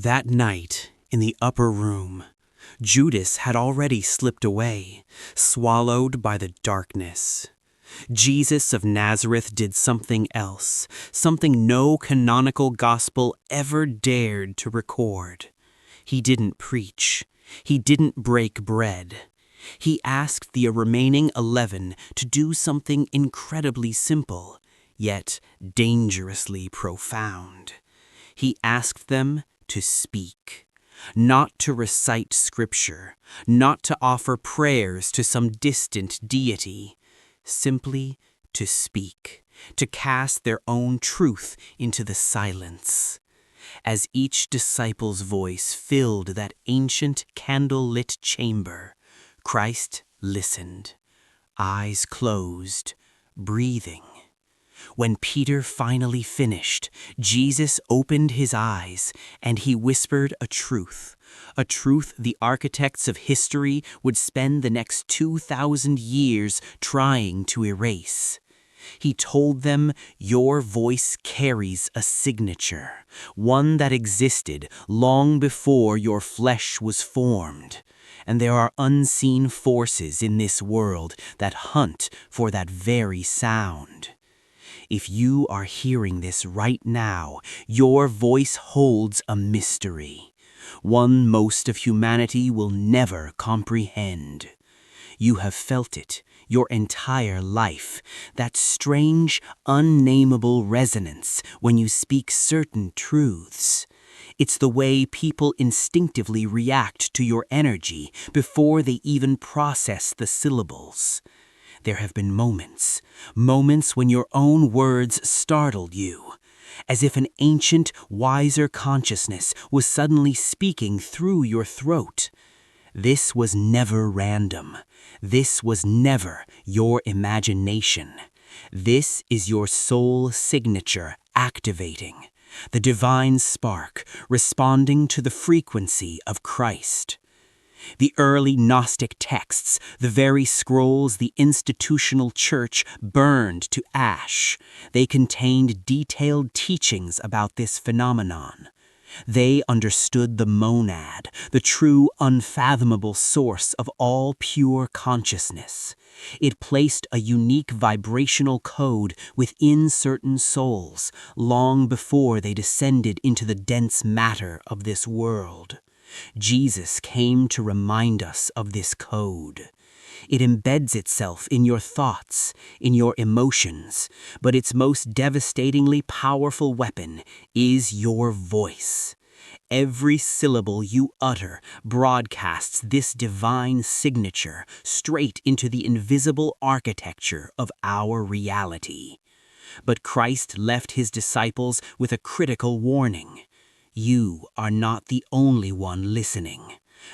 That night, in the upper room, Judas had already slipped away, swallowed by the darkness. Jesus of Nazareth did something else, something no canonical gospel ever dared to record. He didn't preach. He didn't break bread. He asked the remaining 11 to do something incredibly simple, yet dangerously profound. He asked them to speak, not to recite scripture, not to offer prayers to some distant deity, simply to speak, to cast their own truth into the silence. As each disciple's voice filled that ancient candle-lit chamber, Christ listened, eyes closed, breathing. When Peter finally finished, Jesus opened his eyes and he whispered a truth the architects of history would spend the next 2,000 years trying to erase. He told them, "Your voice carries a signature, one that existed long before your flesh was formed. And there are unseen forces in this world that hunt for that very sound. If you are hearing this right now, your voice holds a mystery, one most of humanity will never comprehend. You have felt it your entire life, that strange, unnameable resonance when you speak certain truths. It's the way people instinctively react to your energy before they even process the syllables. There have been moments when your own words startled you, as if an ancient, wiser consciousness was suddenly speaking through your throat. This was never random. This was never your imagination. This is your soul signature activating, the divine spark responding to the frequency of Christ. The early Gnostic texts, the very scrolls the institutional church burned to ash, they contained detailed teachings about this phenomenon. They understood the monad, the true unfathomable source of all pure consciousness. It placed a unique vibrational code within certain souls long before they descended into the dense matter of this world. Jesus came to remind us of this code. It embeds itself in your thoughts, in your emotions, but its most devastatingly powerful weapon is your voice. Every syllable you utter broadcasts this divine signature straight into the invisible architecture of our reality. But Christ left his disciples with a critical warning. You are not the only one listening.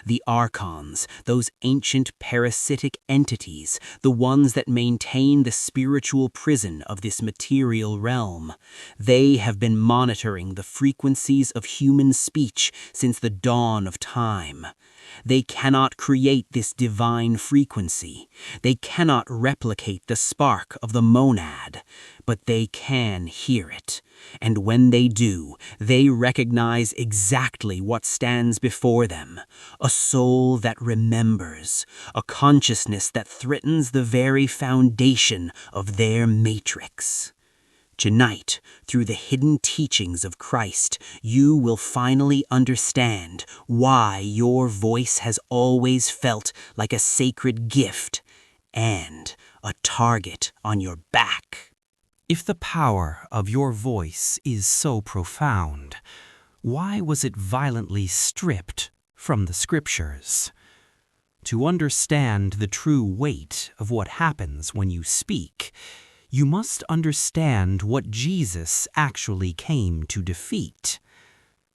The Archons, those ancient parasitic entities, the ones that maintain the spiritual prison of this material realm, they have been monitoring the frequencies of human speech since the dawn of time. They cannot create this divine frequency. They cannot replicate the spark of the monad, but they can hear it. And when they do, they recognize exactly what stands before them. A soul that remembers, a consciousness that threatens the very foundation of their matrix. Tonight, through the hidden teachings of Christ, you will finally understand why your voice has always felt like a sacred gift and a target on your back. If the power of your voice is so profound, why was it violently stripped from the scriptures? To understand the true weight of what happens when you speak, you must understand what Jesus actually came to defeat.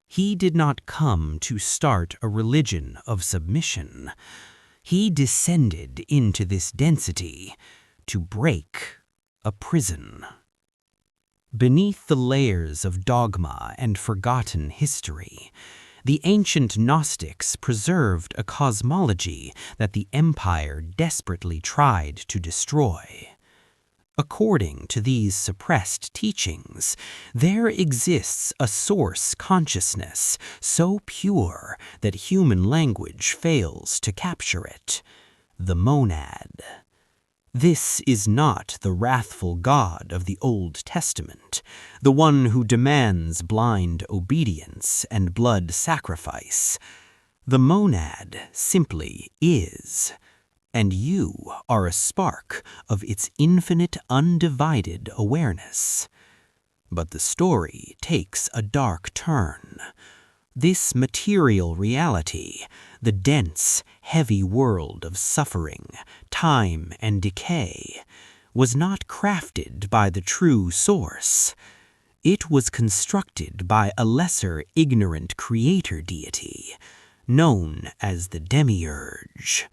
He did not come to start a religion of submission. He descended into this density to break a prison. Beneath the layers of dogma and forgotten history, the ancient Gnostics preserved a cosmology that the Empire desperately tried to destroy. According to these suppressed teachings, there exists a source consciousness so pure that human language fails to capture it, the monad. This is not the wrathful God of the Old Testament, the one who demands blind obedience and blood sacrifice. The monad simply is, and you are a spark of its infinite undivided awareness. But the story takes a dark turn. This material reality, the dense, heavy world of suffering, time, and decay, was not crafted by the true source. It was constructed by a lesser ignorant creator deity, known as the Demiurge.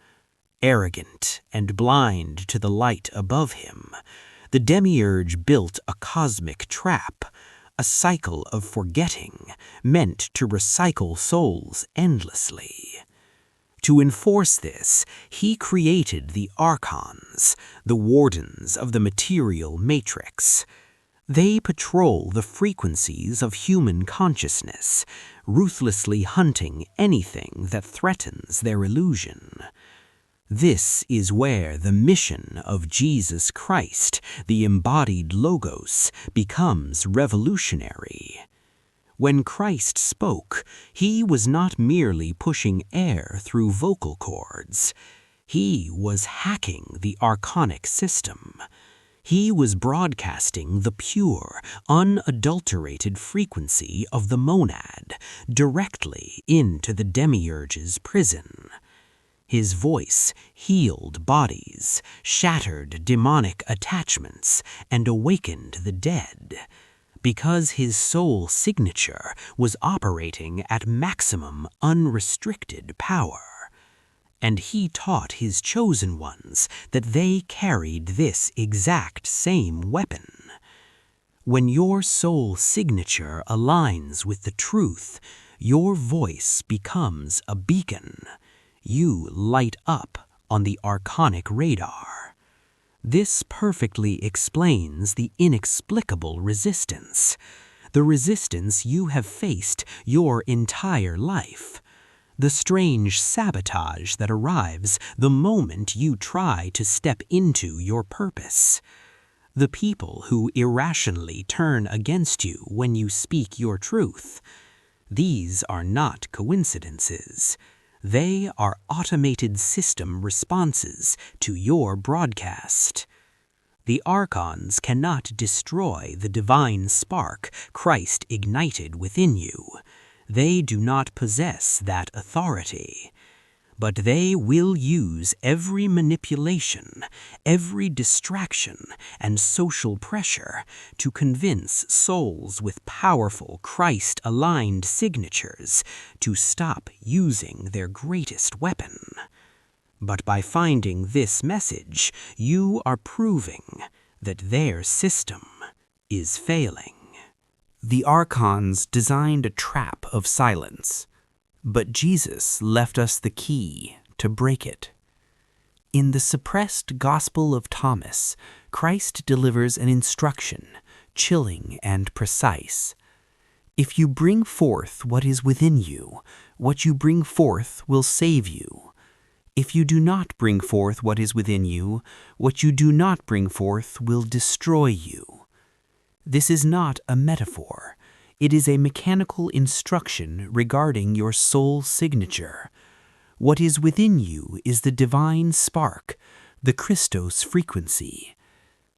Arrogant and blind to the light above him, the Demiurge built a cosmic trap, a cycle of forgetting meant to recycle souls endlessly. To enforce this, he created the Archons, the wardens of the material matrix. They patrol the frequencies of human consciousness, ruthlessly hunting anything that threatens their illusion. This is where the mission of Jesus Christ, the embodied Logos, becomes revolutionary. When Christ spoke, he was not merely pushing air through vocal cords. He was hacking the archonic system. He was broadcasting the pure, unadulterated frequency of the monad directly into the Demiurge's prison. His voice healed bodies, shattered demonic attachments, and awakened the dead, because his soul signature was operating at maximum unrestricted power. And he taught his chosen ones that they carried this exact same weapon. When your soul signature aligns with the truth, your voice becomes a beacon. You light up on the archonic radar. This perfectly explains the inexplicable resistance, the resistance you have faced your entire life, the strange sabotage that arrives the moment you try to step into your purpose, the people who irrationally turn against you when you speak your truth. These are not coincidences. They are automated system responses to your broadcast. The Archons cannot destroy the divine spark Christ ignited within you. They do not possess that authority. But they will use every manipulation, every distraction, and social pressure to convince souls with powerful Christ-aligned signatures to stop using their greatest weapon. But by finding this message, you are proving that their system is failing. The Archons designed a trap of silence, but Jesus left us the key to break it. In the suppressed Gospel of Thomas, Christ delivers an instruction, chilling and precise. If you bring forth what is within you, what you bring forth will save you. If you do not bring forth what is within you, what you do not bring forth will destroy you. This is not a metaphor. It is a mechanical instruction regarding your soul signature. What is within you is the divine spark, the Christos frequency.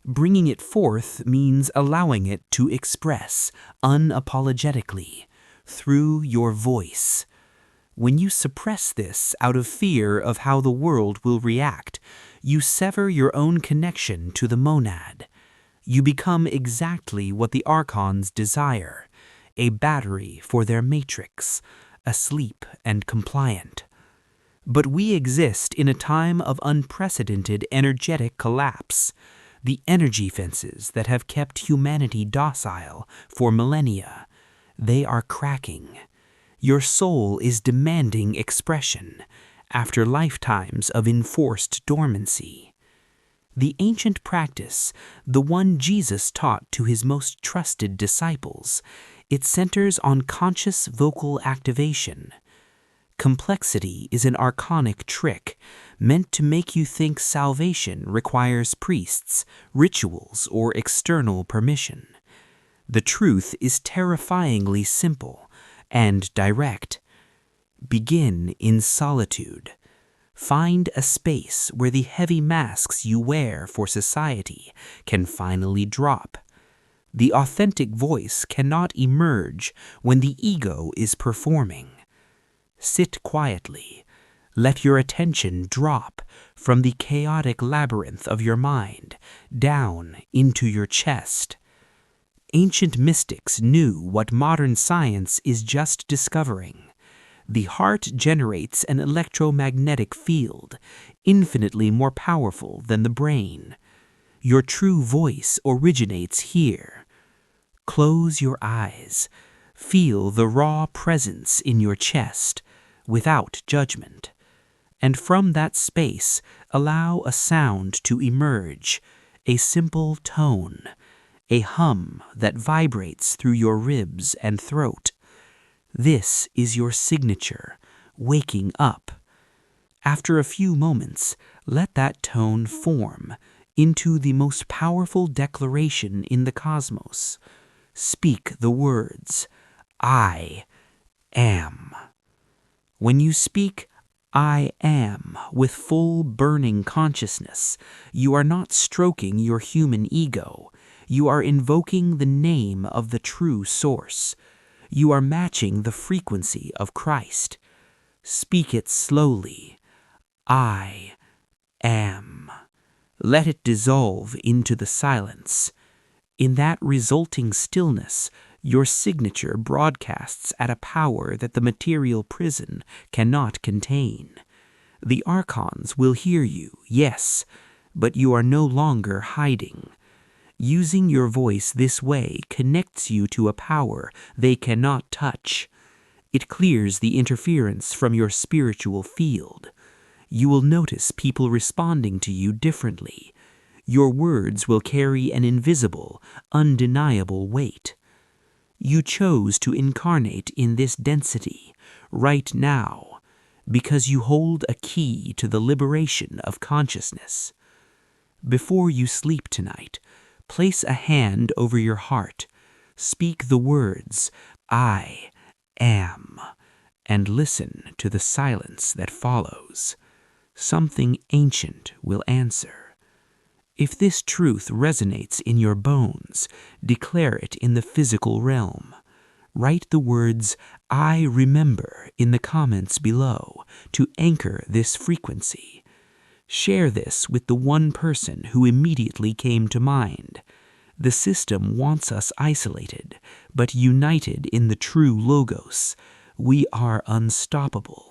Bringing it forth means allowing it to express unapologetically through your voice. When you suppress this out of fear of how the world will react, you sever your own connection to the monad. You become exactly what the Archons desire, a battery for their matrix, asleep and compliant. But we exist in a time of unprecedented energetic collapse. The energy fences that have kept humanity docile for millennia, they are cracking. Your soul is demanding expression after lifetimes of enforced dormancy. The ancient practice, the one Jesus taught to his most trusted disciples, it centers on conscious vocal activation. Complexity is an archonic trick meant to make you think salvation requires priests, rituals, or external permission. The truth is terrifyingly simple and direct. Begin in solitude. Find a space where the heavy masks you wear for society can finally drop. The authentic voice cannot emerge when the ego is performing. Sit quietly. Let your attention drop from the chaotic labyrinth of your mind down into your chest. Ancient mystics knew what modern science is just discovering. The heart generates an electromagnetic field, infinitely more powerful than the brain. Your true voice originates here. Close your eyes. Feel the raw presence in your chest, without judgment. And from that space, allow a sound to emerge, a simple tone, a hum that vibrates through your ribs and throat. This is your signature, waking up. After a few moments, let that tone form into the most powerful declaration in the cosmos. Speak the words, I am. When you speak, I am, with full burning consciousness, you are not stroking your human ego. You are invoking the name of the true source. You are matching the frequency of Christ. Speak it slowly. I am. Let it dissolve into the silence. In that resulting stillness, your signature broadcasts at a power that the material prison cannot contain. The Archons will hear you, yes, but you are no longer hiding. Using your voice this way connects you to a power they cannot touch. It clears the interference from your spiritual field. You will notice people responding to you differently. Your words will carry an invisible, undeniable weight. You chose to incarnate in this density right now because you hold a key to the liberation of consciousness. Before you sleep tonight, place a hand over your heart. Speak the words, I am, and listen to the silence that follows. Something ancient will answer. If this truth resonates in your bones, declare it in the physical realm. Write the words, I remember, in the comments below to anchor this frequency. Share this with the one person who immediately came to mind. The system wants us isolated, but united in the true Logos. We are unstoppable.